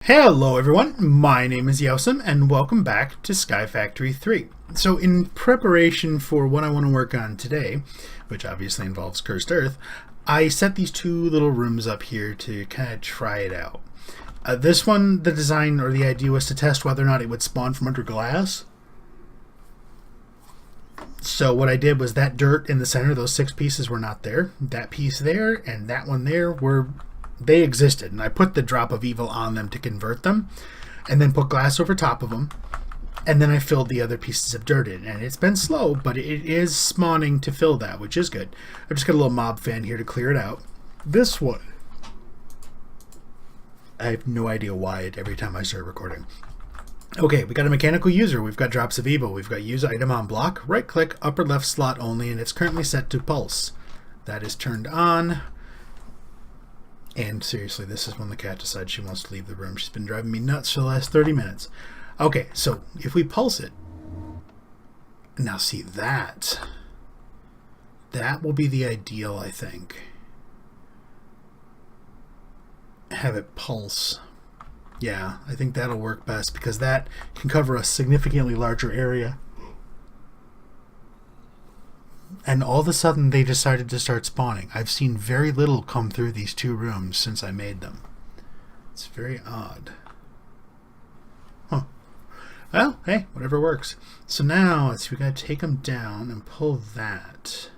Hello everyone, my name is Yosem and welcome back to Sky Factory 3. So in preparation for what I want to work on today, which obviously involves Cursed Earth, I set these two little rooms up here to kind of try it out. This one, the design or the idea was to test whether or not it would spawn from under glass. So what I did was that dirt in the center, those 6 pieces were not there. That piece there and that one there they existed, and I put the drop of evil on them to convert them, and then put glass over top of them, and then I filled the other pieces of dirt in. And it's been slow, but it is spawning to fill that, which is good. I've just got a little mob fan here to clear it out. This one, I have no idea why every time I start recording. Okay, we got a mechanical user, we've got drops of evil, we've got use item on block, right click, upper left slot only, and it's currently set to pulse. That is turned on. And seriously, this is when the cat decides she wants to leave the room. She's been driving me nuts for the last 30 minutes. Okay, so if we pulse it, now see that will be the ideal, I think. Have it pulse. Yeah, I think that'll work best because that can cover a significantly larger area. And all of a sudden they decided to start spawning. I've seen very little come through these 2 rooms since I made them. It's very odd. Huh. Well, hey, whatever works. So now we gotta take them down and pull that.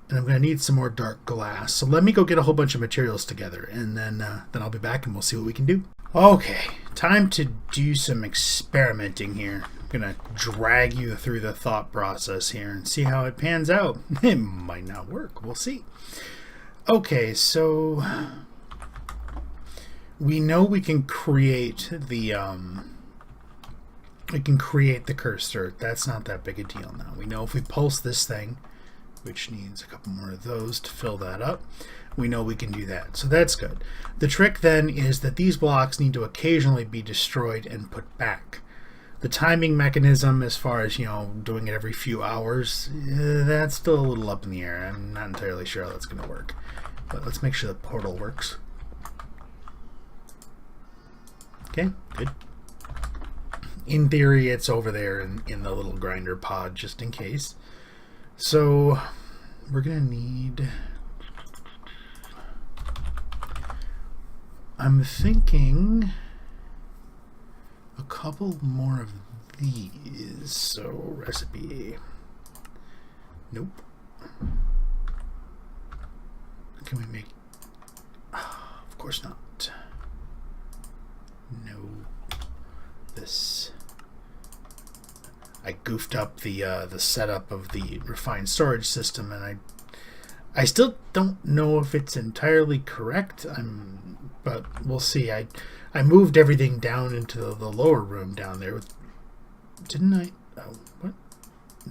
And I'm gonna need some more dark glass. So let me go get a whole bunch of materials together, and then I'll be back and we'll see what we can do. Okay, time to do some experimenting here. I'm gonna drag you through the thought process here and see how it pans out. It might not work, we'll see. Okay, so we know we can create the cursed earth. That's not that big a deal now. We know if we pulse this thing, which needs a couple more of those to fill that up, we know we can do that. So that's good. The trick then is that these blocks need to occasionally be destroyed and put back. The timing mechanism, as far as, doing it every few hours, that's still a little up in the air. I'm not entirely sure how that's going to work. But let's make sure the portal works. Okay, good. In theory, it's over there in the little grinder pod, just in case. So we're going to need... I'm thinking a couple more of these. So recipe. Nope. Can we make... of course not. No. This. I goofed up the setup of the refined storage system, and I still don't know if it's entirely correct. But we'll see. I moved everything down into the lower room down there. Didn't I? Oh, what?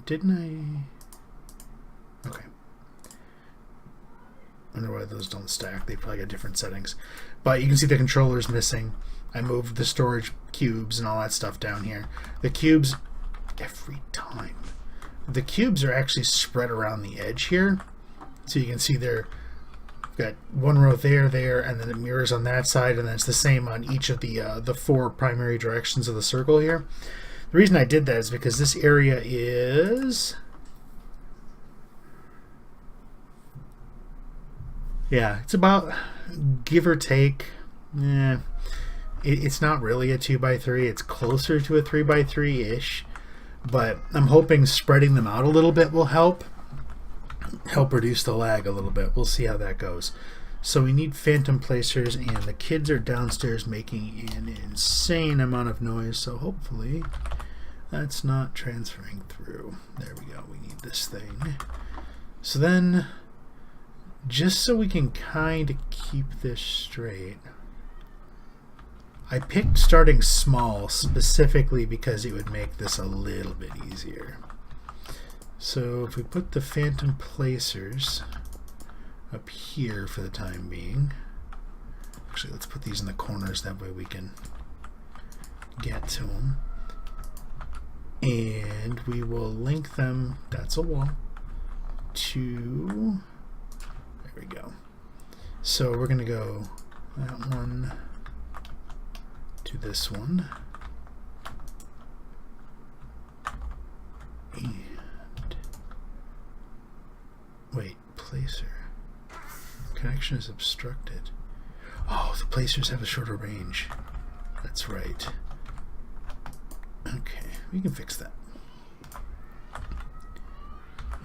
Didn't I? Okay. I wonder why those don't stack. They probably got different settings. But you can see the controller's missing. I moved the storage cubes and all that stuff down here. The cubes, every time. The cubes are actually spread around the edge here. So you can see they're got one row there, and then it mirrors on that side, and then it's the same on each of the 4 primary directions of the circle here. The reason I did that is because this area is... yeah, it's about, give or take, it's not really a 2x3, it's closer to a 3x3-ish, but I'm hoping spreading them out a little bit will help reduce the lag a little bit. We'll see how that goes. So we need phantom placers, and the kids are downstairs making an insane amount of noise, so hopefully that's not transferring through. There we go. We need this thing. So then, just so we can kind of keep this straight, I picked starting small specifically because it would make this a little bit easier. So if we put the phantom placers up here for the time being, actually let's put these in the corners, that way we can get to them, and we will link them, that's a wall, to, there we go. So we're going to go that one, to this one. And wait, placer. Connection is obstructed. Oh, the placers have a shorter range. That's right. Okay, we can fix that.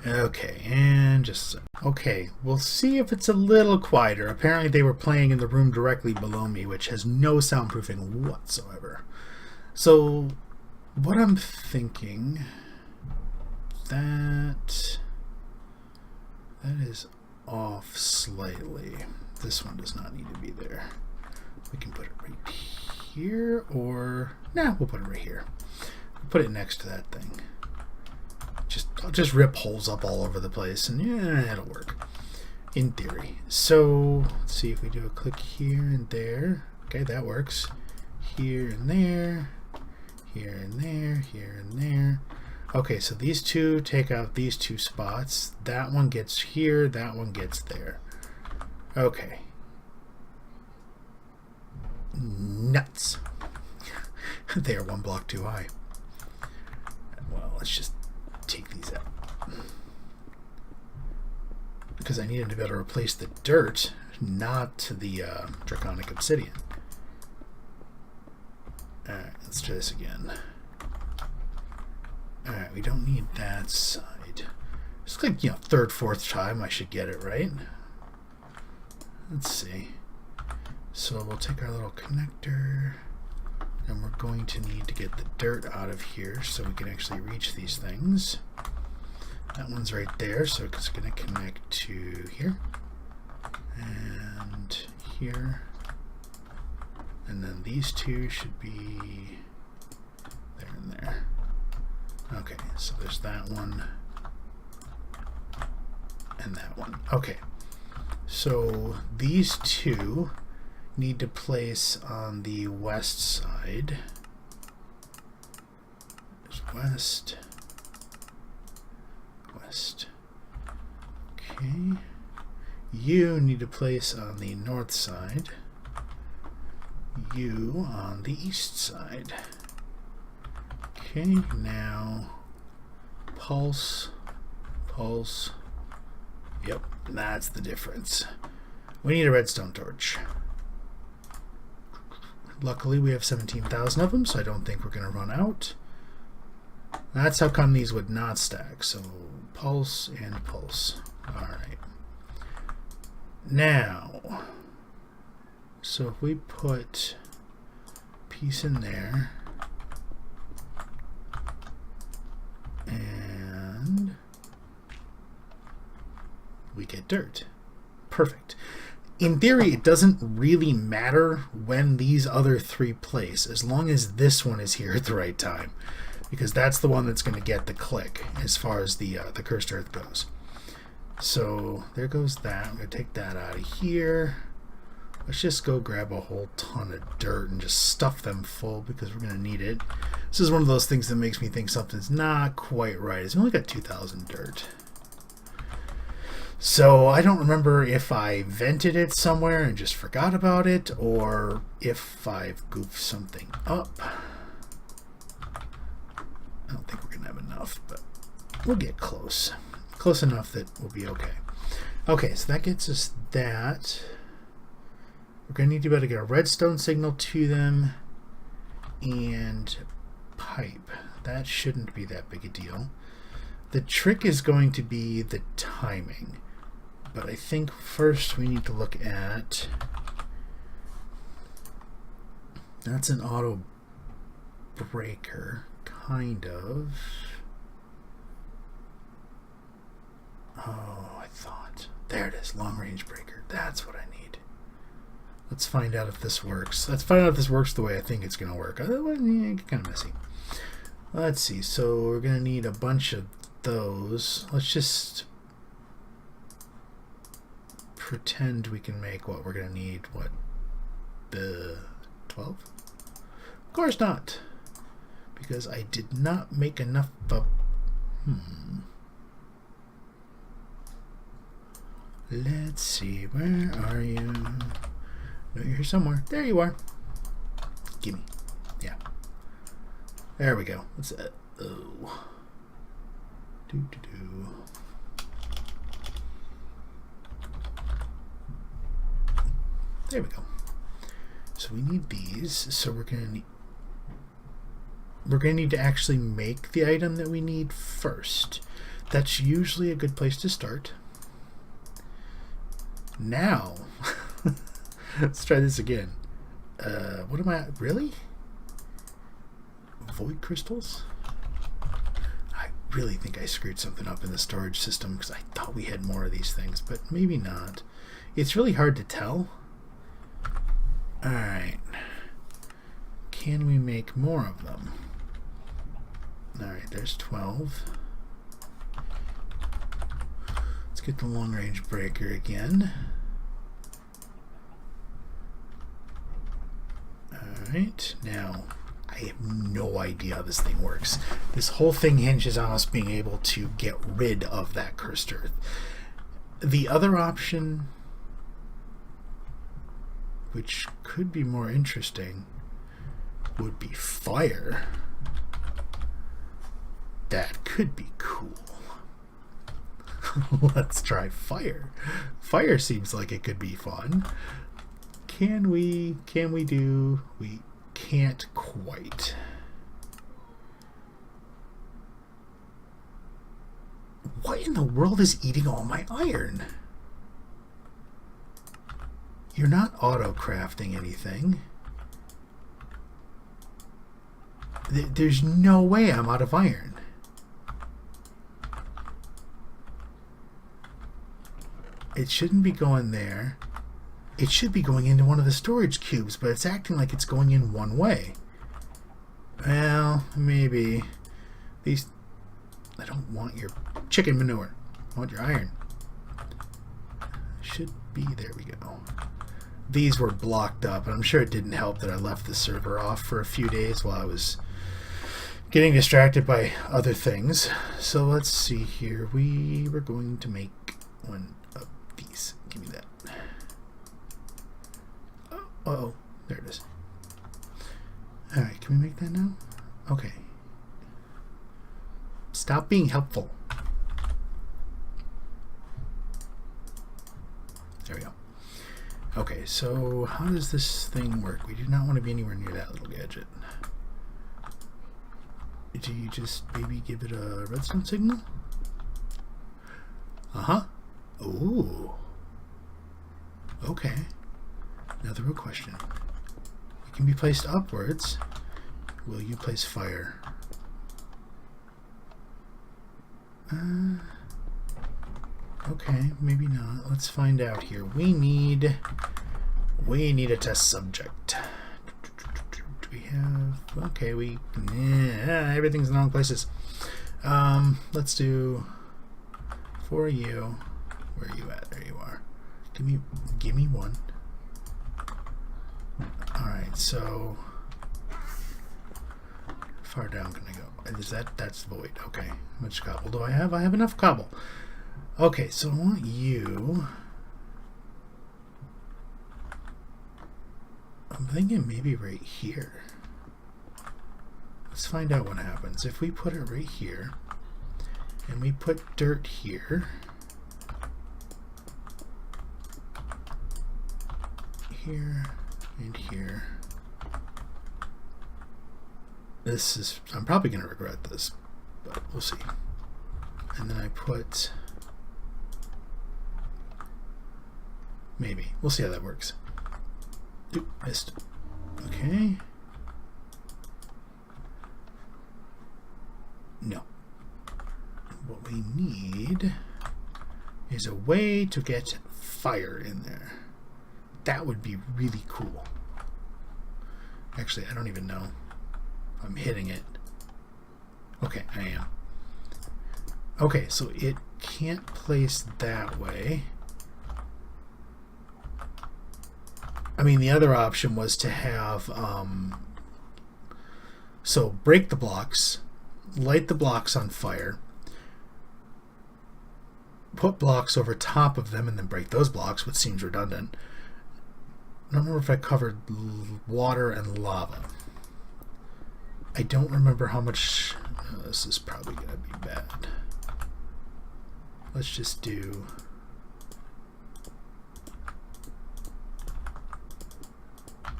Okay, and just... Okay, we'll see if it's a little quieter. Apparently they were playing in the room directly below me, which has no soundproofing whatsoever. So, what I'm thinking... That is off slightly. This one does not need to be there. We can put it right here, or... Nah, we'll put it right here. We'll put it next to that thing. I'll just rip holes up all over the place, and yeah, it'll work. In theory. So, let's see if we do a click here and there. Okay, that works. Here and there. Here and there. Here and there. Okay, so these two take out these two spots. That one gets here, that one gets there. Okay. Nuts. They are one block too high. Well, let's just take these out. Because I needed to be able to replace the dirt, not the draconic obsidian. Alright, let's try this again. Alright, we don't need that side. It's like, you know, third, fourth time I should get it right. Let's see. So we'll take our little connector, and we're going to need to get the dirt out of here so we can actually reach these things. That one's right there, so it's going to connect to here, and here, and then these two should be there and there. Okay, so there's that one and that one. Okay, so these two need to place on the west side. There's west, west. Okay, you need to place on the north side. You on the east side. Okay, now pulse, pulse. Yep, that's the difference. We need a redstone torch. Luckily we have 17,000 of them, so I don't think we're going to run out. That's how come these would not stack. So pulse and pulse. Alright. Now, so if we put a piece in there, and we get dirt. Perfect. In theory, it doesn't really matter when these other three place, as long as this one is here at the right time, because that's the one that's going to get the click as far as the cursed earth goes. So there goes that. I'm going to take that out of here. Let's just go grab a whole ton of dirt and just stuff them full because we're going to need it. This is one of those things that makes me think something's not quite right. It's only got 2,000 dirt. So I don't remember if I vented it somewhere and just forgot about it, or if I've goofed something up. I don't think we're going to have enough, but we'll get close. Close enough that we'll be okay. Okay, so that gets us that. We're going to need to be able to get a redstone signal to them and pipe. That shouldn't be that big a deal. The trick is going to be the timing. But I think first we need to look at... That's an auto breaker, kind of. Oh, I thought. There it is, long range breaker. That's what I need. Let's find out if this works. Let's find out if this works the way I think it's going to work. Otherwise, yeah, it's kind of messy. Let's see. So we're going to need a bunch of those. Let's just pretend we can make what we're going to need. What? The 12? Of course not. Because I did not make enough of... Let's see. Where are you? No, you're here somewhere. There you are. Gimme. There we go. Let's oh. Do. There we go. So we need these. So we're gonna need to actually make the item that we need first. That's usually a good place to start. Now, let's try this again. What am I? Really? Void crystals? I really think I screwed something up in the storage system because I thought we had more of these things, but maybe not. It's really hard to tell. Alright. Can we make more of them? Alright, there's 12. Let's get the long range breaker again. Alright, now I have no idea how this thing works. This whole thing hinges on us being able to get rid of that cursed earth. The other option, which could be more interesting, would be fire. That could be cool. Let's try fire. Fire seems like it could be fun. Can we do? We can't quite. What in the world is eating all my iron? You're not auto-crafting anything. There's no way I'm out of iron. It shouldn't be going there. It should be going into one of the storage cubes, but it's acting like it's going in one way. Well, maybe. These... I don't want your chicken manure. I want your iron. Should be... There we go. These were blocked up, and I'm sure it didn't help that I left the server off for a few days while I was getting distracted by other things. So let's see here. We were going to make one of these. Give me that. Uh-oh. There it is. Alright, can we make that now? Okay. Stop being helpful. There we go. Okay, so how does this thing work? We do not want to be anywhere near that little gadget. Do you just maybe give it a redstone signal? Uh-huh. Ooh. Okay. Now the real question. It can be placed upwards. Will you place fire? Okay, maybe not. Let's find out here. We need a test subject. Do we have... Okay, everything's in the wrong places. Let's do... For you... Where are you at? There you are. Give me one. Alright, so... How far down can I go? Is that's void. Okay. How much cobble do I have? I have enough cobble. Okay, so I want you... I'm thinking maybe right here. Let's find out what happens. If we put it right here, and we put dirt here, here, and here. This is... I'm probably going to regret this, but we'll see. And then I put... Maybe. We'll see how that works. Oop, missed. Okay. No. What we need is a way to get fire in there. That would be really cool. Actually, I don't even know. I'm hitting it. Okay, I am. Okay, so it can't place that way. I mean, the other option was to have, so break the blocks, light the blocks on fire, put blocks over top of them, and then break those blocks, which seems redundant. I don't remember if I covered water and lava. I don't remember how much. This is probably going to be bad. Let's just do.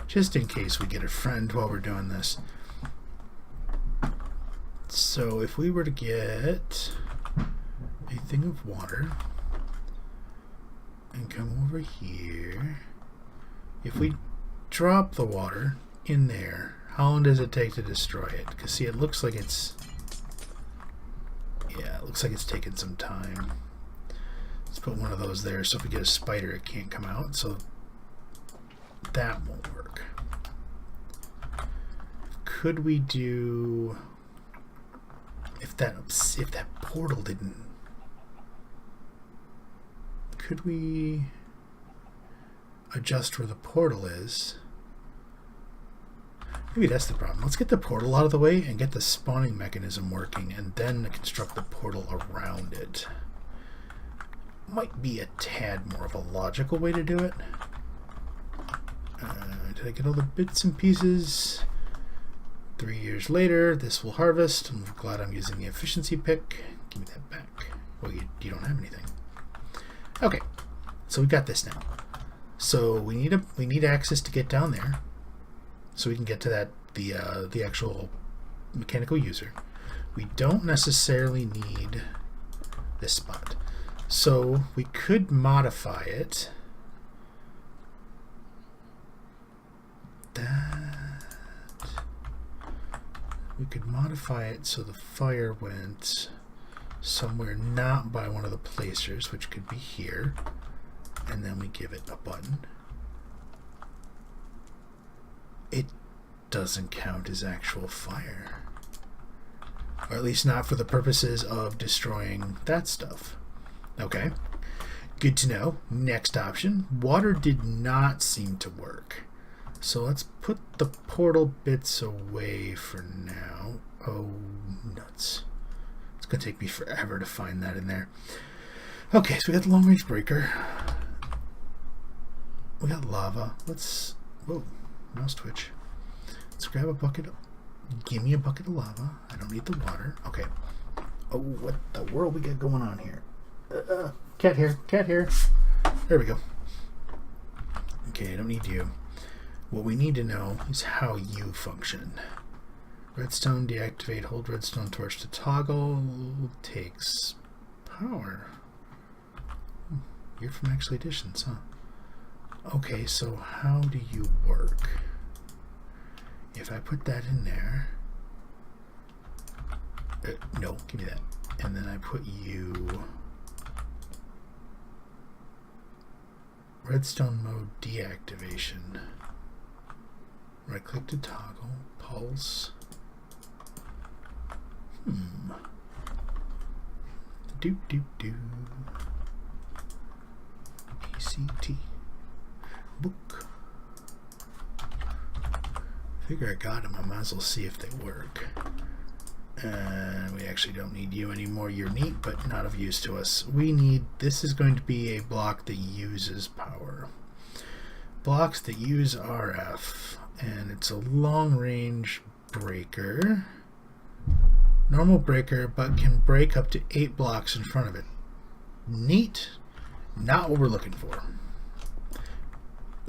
Just in case we get a friend while we're doing this. So if we were to get a thing of water and come over here, if we drop the water in there, how long does it take to destroy it? Because see, it looks like it's, yeah, it looks like it's taking some time. Let's put one of those there, so if we get a spider it can't come out, so that won't work. Could we do, if that portal didn't, could we adjust where the portal is? Maybe that's the problem. Let's get the portal out of the way and get the spawning mechanism working, and then construct the portal around it. Might be a tad more of a logical way to do it. Did I get all the bits and pieces? 3 years later, this will harvest. I'm glad I'm using the efficiency pick. Give me that back. Well, you don't have anything. Okay, so we got this now. So we need access to get down there, so we can get to that the actual mechanical user. We don't necessarily need this spot, so we could modify it. We could modify it so the fire went somewhere not by one of the placers, which could be here, and then we give it a button. It doesn't count as actual fire, or at least not for the purposes of destroying that stuff. Okay, good to know. Next option, water did not seem to work. So let's put the portal bits away for now. Oh, nuts. It's going to take me forever to find that in there. Okay, so we got the long range breaker. We got lava. Let's... Whoa, mouse twitch. Let's grab a bucket. Give me a bucket of lava. I don't need the water. Okay. Oh, what the world we got going on here? Cat here. Cat here. There we go. Okay, I don't need you. What we need to know is how you function. Redstone deactivate, hold redstone torch to toggle, takes power. You're from Actual Editions, huh? Okay, so how do you work? If I put that in there, no, give me that. And then I put you, redstone mode deactivation. Right click to toggle, pulse. Do. PCT. Book. Figure I got them, I might as well see if they work. And we actually don't need you anymore. You're neat, but not of use to us. We need, this is going to be a block that uses power. Blocks that use RF. And it's a long range breaker. Normal breaker, but can break up to 8 blocks in front of it. Neat. Not what we're looking for.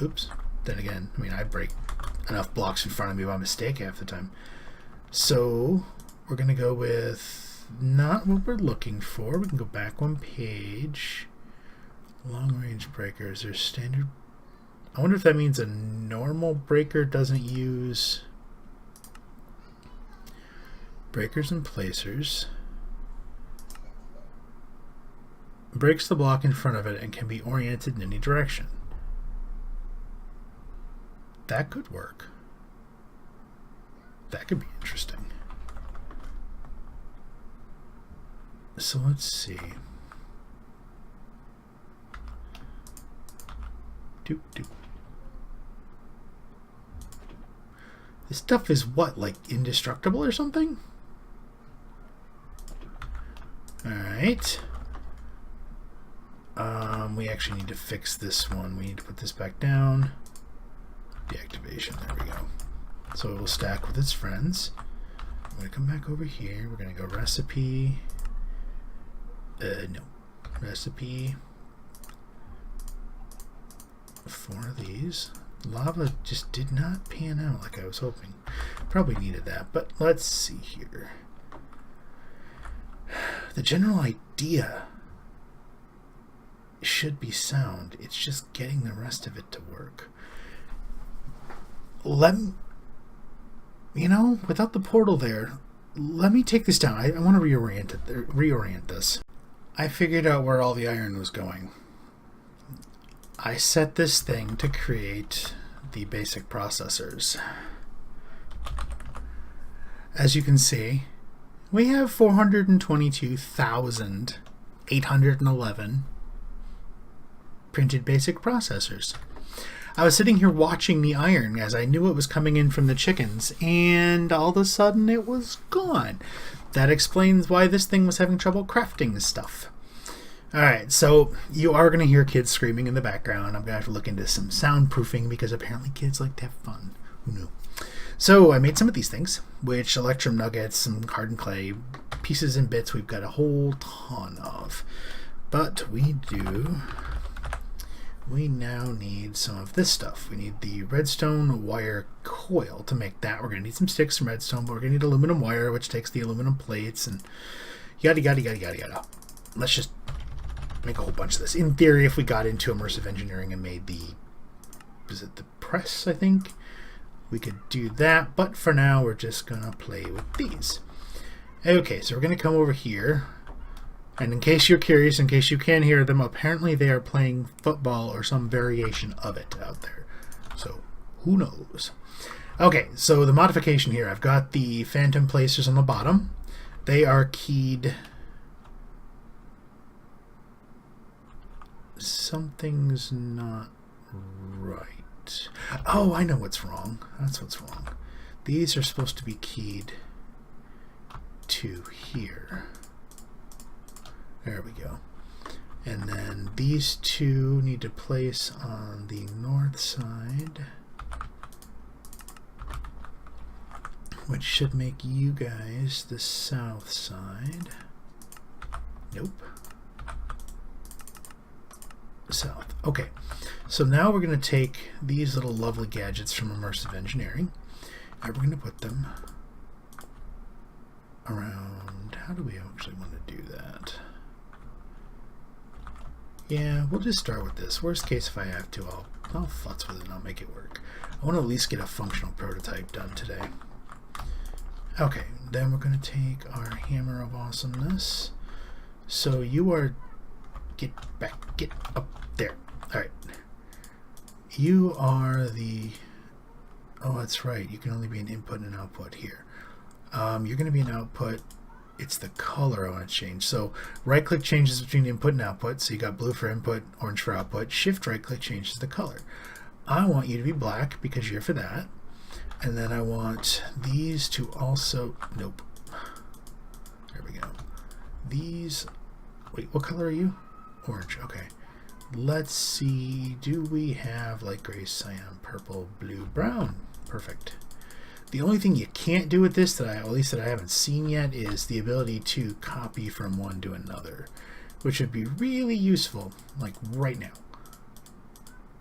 Oops. Then again, I mean, I break enough blocks in front of me by mistake half the time. So we're going to go with not what we're looking for. We can go back one page. Long range breakers. There's standard. I wonder if that means a normal breaker doesn't use breakers and placers. Breaks the block in front of it and can be oriented in any direction. That could work. That could be interesting. So let's see. This stuff is what, like indestructible or something? Alright. We actually need to fix this one. We need to put this back down. Deactivation, there we go. So it will stack with its friends. I'm going to come back over here. We're going to go recipe. No. Recipe. 4 of these. Lava just did not pan out like I was hoping. Probably needed that, but let's see here. The general idea should be sound. It's just getting the rest of it to work. Without the portal there, let me take this down. I want to reorient this. I figured out where all the iron was going. I set this thing to create the basic processors. As you can see, we have 422,811 printed basic processors. I was sitting here watching the iron as I knew it was coming in from the chickens, and all of a sudden it was gone. That explains why this thing was having trouble crafting stuff. Alright, so you are going to hear kids screaming in the background. I'm going to have to look into some soundproofing because apparently kids like to have fun. Who knew? So I made some of these things, which electrum nuggets, some hardened clay, pieces and bits we've got a whole ton of. But we now need some of this stuff. We need the redstone wire coil to make that. We're going to need some sticks and redstone, but we're going to need aluminum wire, which takes the aluminum plates and yada yada yada yada yada. Let's just make a whole bunch of this. In theory, if we got into immersive engineering and made the press, I think, we could do that. But for now, we're just going to play with these. Okay, so we're going to come over here. And in case you're curious, in case you can hear them, apparently they are playing football or some variation of it out there. So, who knows? Okay, so the modification here, I've got the phantom placers on the bottom. They are keyed. Something's not right. Oh, I know what's wrong. That's what's wrong. These are supposed to be keyed to here. There we go. And then these two need to place on the north side, which should make you guys the south side. Nope. South. Okay. So now we're going to take these little lovely gadgets from immersive engineering and we're going to put them around. How do we actually want to do that? Yeah, we'll just start with this. Worst case, if I have to, I'll futz with it and I'll make it work. I want to at least get a functional prototype done today. Okay, then we're going to take our hammer of awesomeness. So you are... Get up there. Alright. You are the... Oh, that's right. You can only be an input and an output here. You're going to be an output. It's the color I want to change. So right click changes between input and output. So you got blue for input, orange for output. Shift right click changes the color. I want you to be black because you're for that. And then I want these to also... Nope. There we go. These... Wait, what color are you? Orange. Okay. Let's see. Do we have light gray, cyan, purple, blue, brown? Perfect. The only thing you can't do with this, that at least I haven't seen yet, is the ability to copy from one to another, which would be really useful, like right now.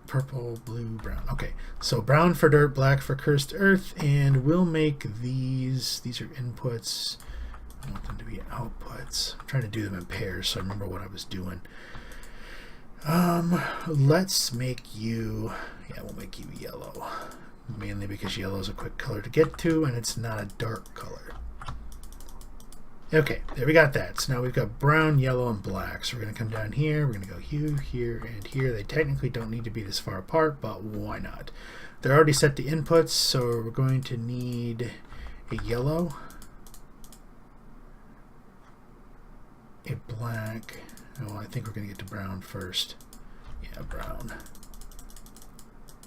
Purple, blue, brown. Okay, so brown for dirt, black for cursed earth, and we'll make these. These are inputs. I want them to be outputs. I'm trying to do them in pairs so I remember what I was doing. Let's make you... Yeah, we'll make you yellow. Mainly because yellow is a quick color to get to, and it's not a dark color. Okay, there we got that. So now we've got brown, yellow, and black. So we're going to come down here. We're going to go here, and here. They technically don't need to be this far apart, but why not? They're already set to inputs, so we're going to need a yellow, a black. Oh, I think we're going to get to brown first. Yeah, brown.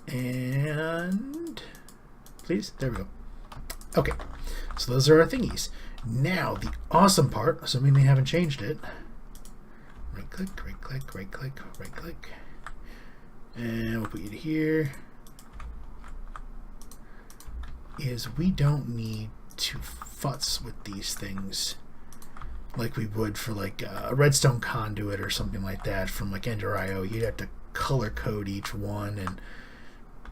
And please, there we go. Okay, so those are our thingies. Now the awesome part, assuming they haven't changed it, right click, right click, right click, right click, and we'll put you to here, is we don't need to futz with these things like we would for like a redstone conduit or something like that from like Ender.io. You'd have to color code each one and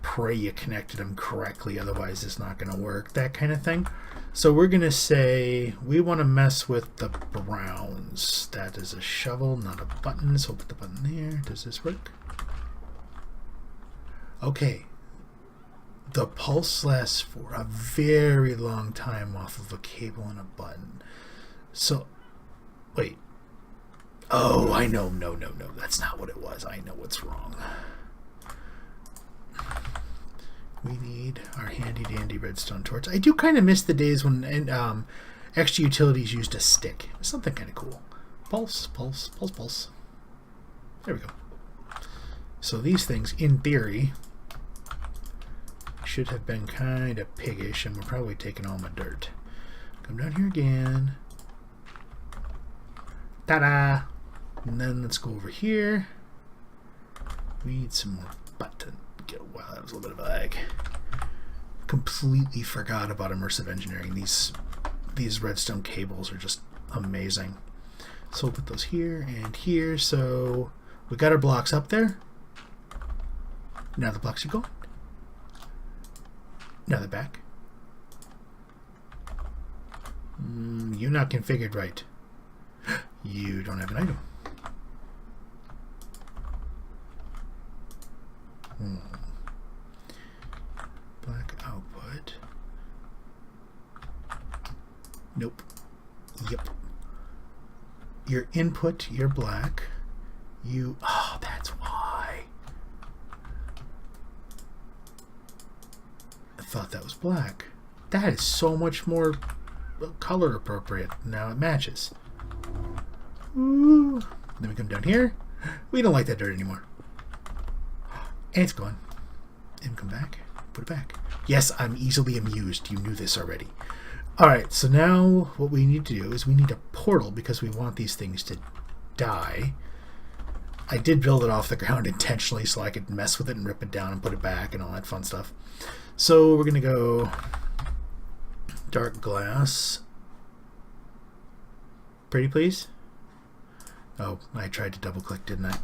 pray you connected them correctly, otherwise it's not going to work, that kind of thing. So we're going to say we want to mess with the browns. That is a shovel, not a button, so we'll put the button there. Does this work? Okay. The pulse lasts for a very long time off of a cable and a button. So, wait. Oh, I know. No. That's not what it was. I know what's wrong. We need our handy-dandy redstone torch. I do kind of miss the days when extra utilities used a stick. Something kind of cool. Pulse. There we go. So these things, in theory, should have been kind of piggish, and we're probably taking all my dirt. Come down here again. Ta-da! And then let's go over here. We need some more button. Wow, that was a little bit of a lag. Completely forgot about immersive engineering. These redstone cables are just amazing. So we'll put those here and here. So we got our blocks up there. Now the blocks are going. Now they're back. You're not configured right. You don't have an item. Black output. Nope. Yep. Your input, you're black. Oh, that's why. I thought that was black. That is so much more color appropriate. Now it matches. Ooh. Then we come down here. We don't like that dirt anymore. And it's gone. And come back. Put it back. Yes, I'm easily amused. You knew this already. Alright, so now what we need to do is we need a portal because we want these things to die. I did build it off the ground intentionally so I could mess with it and rip it down and put it back and all that fun stuff. So we're going to go dark glass. Pretty please? Oh, I tried to double click, didn't I?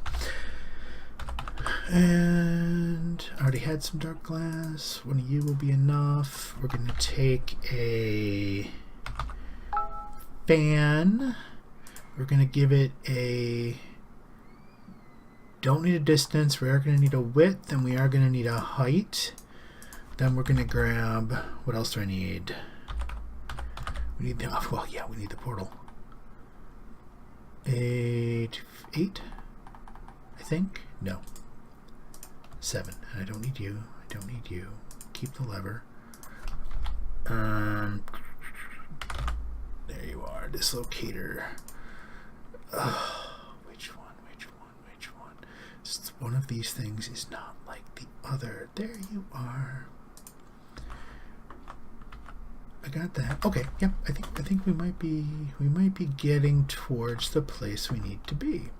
And I already had some dark glass. One of you will be enough. We're going to take a fan. We're going to give it a... Don't need a distance. We are going to need a width, and we are going to need a height. Then we're going to grab... What else do I need? We need the... Oh, well, yeah, we need the portal. 8, I think? No. 7. And I don't need you. I don't need you. Keep the lever. There you are. Dislocator. Which one? One of these things is not like the other. There you are. I got that. Okay. Yep. I think we might be getting towards the place we need to be.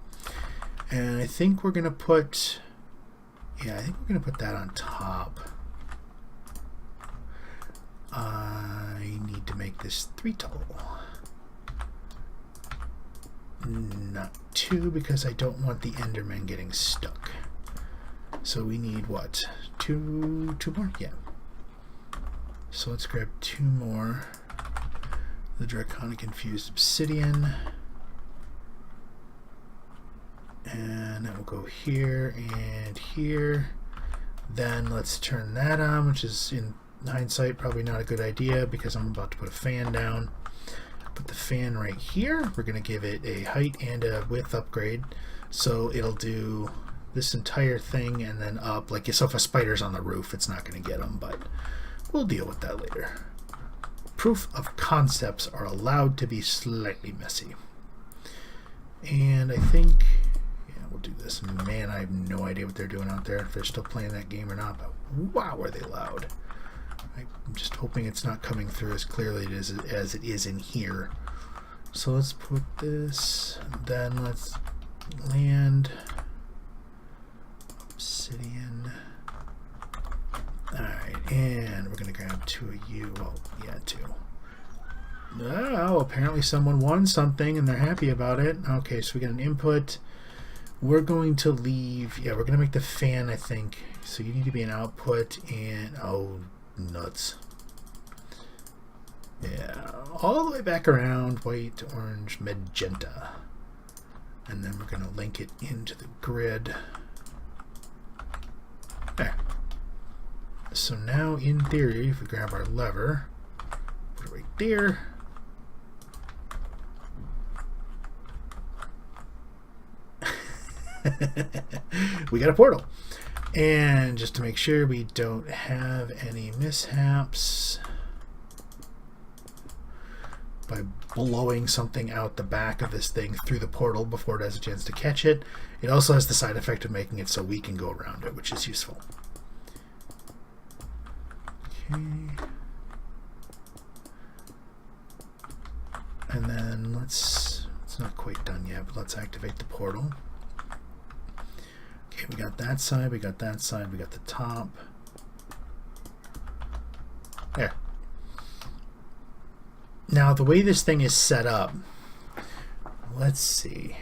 And I think we're gonna put. Yeah, I think we're going to put that on top. I need to make this 3 tall. Not 2 because I don't want the Enderman getting stuck. So we need what? 2 more? Yeah. So let's grab 2 more. The Draconic Infused Obsidian. And that will go here and here. Then let's turn that on, which is in hindsight probably not a good idea because I'm about to put a fan down. Put the fan right here. We're going to give it a height and a width upgrade. So it'll do this entire thing and then up. Like, so if a spider's on the roof, it's not going to get them, but we'll deal with that later. Proof of concepts are allowed to be slightly messy. And I think... We'll do this. Man, I have no idea what they're doing out there, if they're still playing that game or not, but wow, are they loud. I'm just hoping it's not coming through as clearly as it is in here. So let's put this, then let's land obsidian. Alright, and we're going to grab 2 of you. Well, yeah, 2. Oh, apparently someone won something and they're happy about it. Okay, so we got an input. We're going to leave. Yeah, we're going to make the fan, I think. So you need to be an output and... Oh, nuts. Yeah, all the way back around. White, orange, magenta. And then we're going to link it into the grid. There. So now, in theory, if we grab our lever, put it right there. We got a portal. And just to make sure we don't have any mishaps by blowing something out the back of this thing through the portal before it has a chance to catch it, it also has the side effect of making it so we can go around it, which is useful. Okay. And then it's not quite done yet, but let's activate the portal. Okay, we got that side, we got that side, we got the top. There. Now, the way this thing is set up, let's see.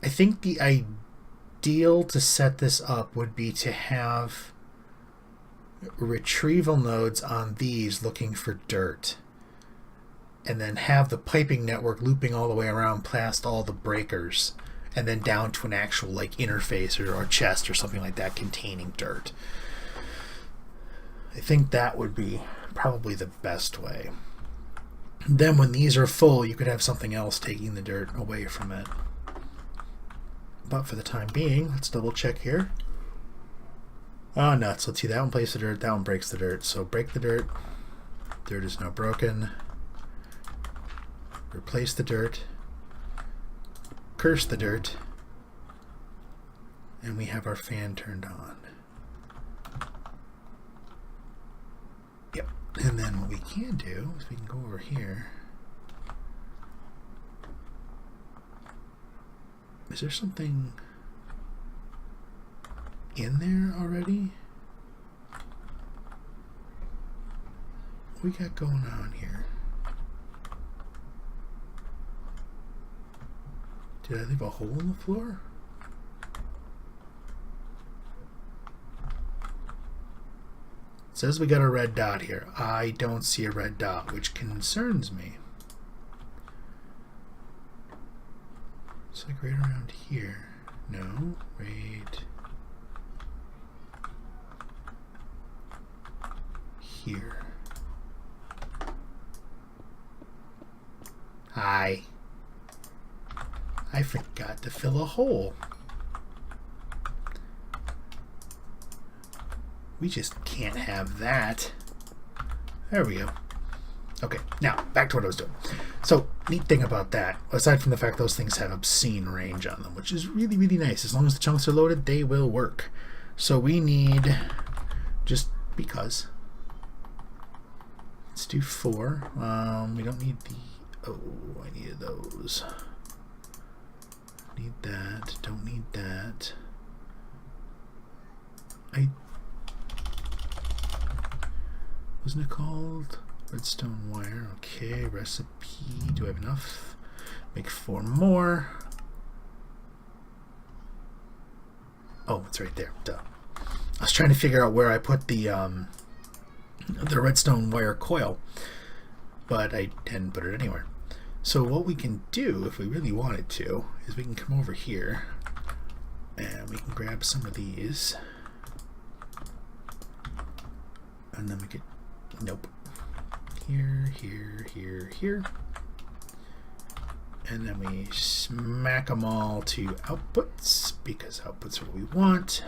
I think the ideal to set this up would be to have retrieval nodes on these looking for dirt, and then have the piping network looping all the way around past all the breakers, and then down to an actual like interface or chest or something like that containing dirt. I think that would be probably the best way. Then when these are full, you could have something else taking the dirt away from it. But for the time being, let's double check here. Oh, nuts. Let's see, that one places the dirt, that one breaks the dirt. So break the dirt. Dirt is now broken. Replace the dirt. Curse the dirt. And we have our fan turned on. Yep. And then what we can do is we can go over here. Is there something in there already? What we got going on here? Did I leave a hole in the floor? It says we got a red dot here. I don't see a red dot, which concerns me. It's like right around here. No, right here. Hi. I forgot to fill a hole. We just can't have that. There we go. Okay, now back to what I was doing. So, neat thing about that, aside from the fact those things have obscene range on them, which is really, really nice. As long as the chunks are loaded, they will work. So we need, just because, let's do 4. We don't need the, oh, I needed those. Need that, don't need that. Wasn't it called redstone wire? Okay, recipe, do I have enough? Make 4 more. Oh, it's right there, duh. I was trying to figure out where I put the redstone wire coil, but I didn't put it anywhere. So what we can do, if we really wanted to, is we can come over here and we can grab some of these, and then we could, nope, here, here, here, here, and then we smack them all to outputs, because outputs are what we want.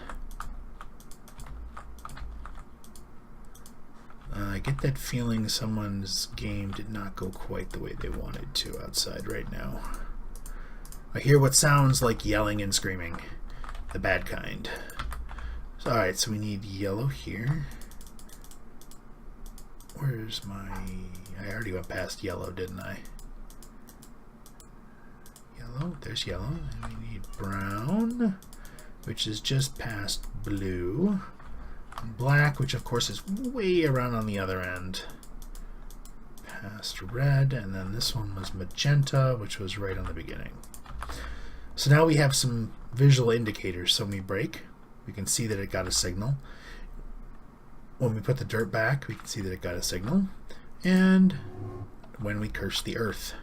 I get that feeling someone's game did not go quite the way they wanted to outside right now. I hear what sounds like yelling and screaming. The bad kind. So, alright, so we need yellow here. Where's my... I already went past yellow, didn't I? Yellow, there's yellow. And we need brown, which is just past blue. Black, which of course is way around on the other end. past red, and then this one was magenta, which was right on the beginning. So now we have some visual indicators. So when we brake, we can see that it got a signal. When we put the dirt back, we can see that it got a signal. And when we curse the earth.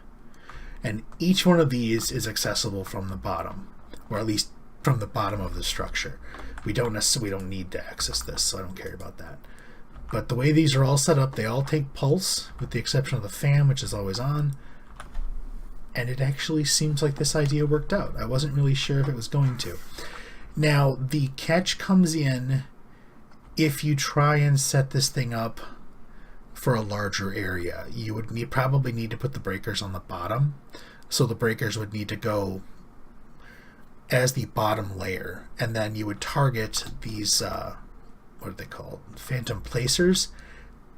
And each one of these is accessible from the bottom, or at least from the bottom of the structure. We don't need to access this, so I don't care about that. But the way these are all set up, they all take pulse, with the exception of the fan, which is always on. And it actually seems like this idea worked out. I wasn't really sure if it was going to. Now, the catch comes in if you try and set this thing up for a larger area. You would probably need to put the breakers on the bottom. So the breakers would need to go as the bottom layer, and then you would target these what are they called, phantom placers,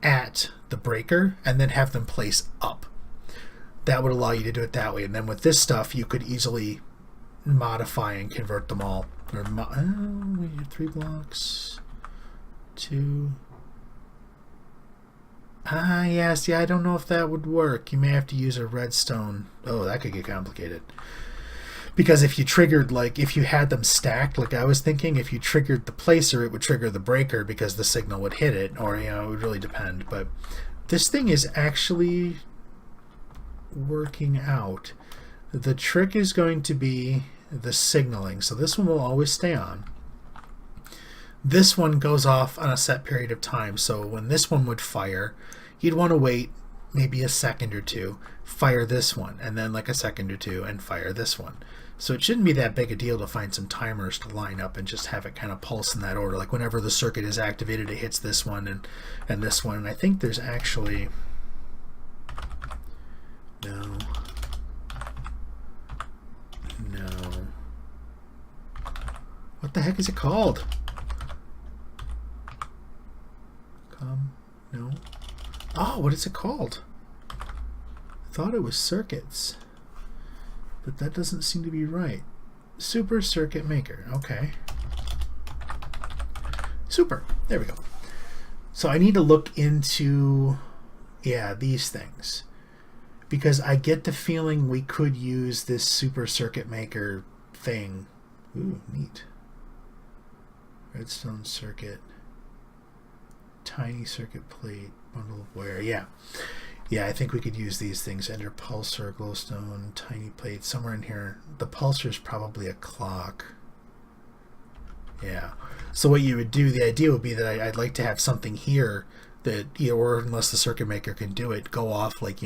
at the breaker, and then have them place up. That would allow you to do it that way. And then with this stuff, you could easily modify and convert them all. Or 3 blocks, 2. Yes, I don't know if that would work. You may have to use a redstone. Oh, that could get complicated. Because if you triggered, like, if you had them stacked, like I was thinking, if you triggered the placer, it would trigger the breaker because the signal would hit it, or, it would really depend. But this thing is actually working out. The trick is going to be the signaling. So this one will always stay on. This one goes off on a set period of time. So when this one would fire, you'd want to wait maybe a second or two, fire this one, and then like a second or two, and fire this one. So it shouldn't be that big a deal to find some timers to line up and just have it kind of pulse in that order. Like whenever the circuit is activated, it hits this one and this one. And I think there's actually... No. What the heck is it called? No. Oh, what is it called? I thought it was circuits, but that doesn't seem to be right. Super circuit maker. Okay. Super. There we go. So I need to look into, these things, because I get the feeling we could use this super circuit maker thing. Ooh, neat. Redstone circuit. Tiny circuit plate, bundle of wire. Yeah, I think we could use these things. Enter pulsar, glowstone, tiny plate, somewhere in here. The pulsar is probably a clock. Yeah. So what you would do, the idea would be that I'd like to have something here that, or unless the circuit maker can do it, go off like,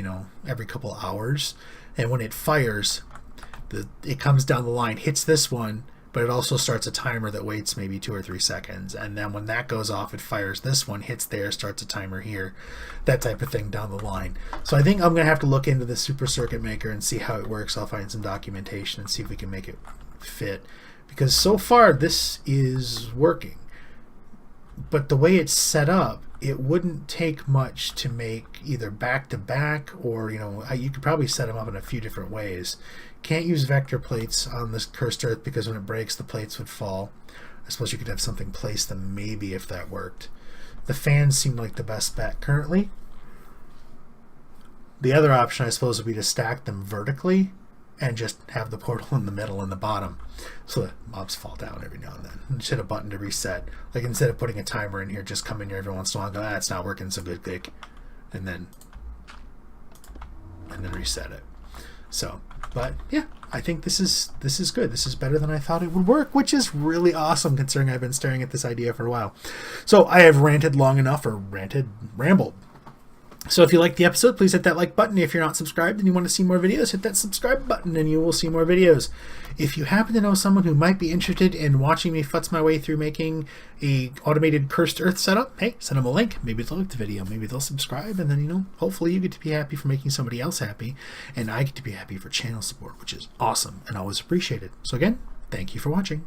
every couple hours. And when it fires, it comes down the line, hits this one, but it also starts a timer that waits maybe 2 or 3 seconds. And then when that goes off, it fires this one, hits there, starts a timer here, that type of thing down the line. So I think I'm going to have to look into the super circuit maker and see how it works. I'll find some documentation and see if we can make it fit. Because so far, this is working. But the way it's set up, it wouldn't take much to make either back-to-back or, you could probably set them up in a few different ways. Can't use vector plates on this cursed earth because when it breaks, the plates would fall. I suppose you could have something place them maybe if that worked. The fans seem like the best bet currently. The other option, I suppose, would be to stack them vertically and just have the portal in the middle and the bottom so that mobs fall down every now and then. And just hit a button to reset. Like instead of putting a timer in here, just come in here every once in a while and go, it's not working so good, click, and then reset it. So, but yeah, I think this is good. This is better than I thought it would work, which is really awesome considering I've been staring at this idea for a while. So I have ranted long enough, or rambled. So if you liked the episode, please hit that like button. If you're not subscribed and you want to see more videos, hit that subscribe button and you will see more videos. If you happen to know someone who might be interested in watching me futz my way through making a automated cursed earth setup, hey, send them a link. Maybe they'll like the video. Maybe they'll subscribe. And then, hopefully you get to be happy for making somebody else happy. And I get to be happy for channel support, which is awesome and always appreciated. So again, thank you for watching.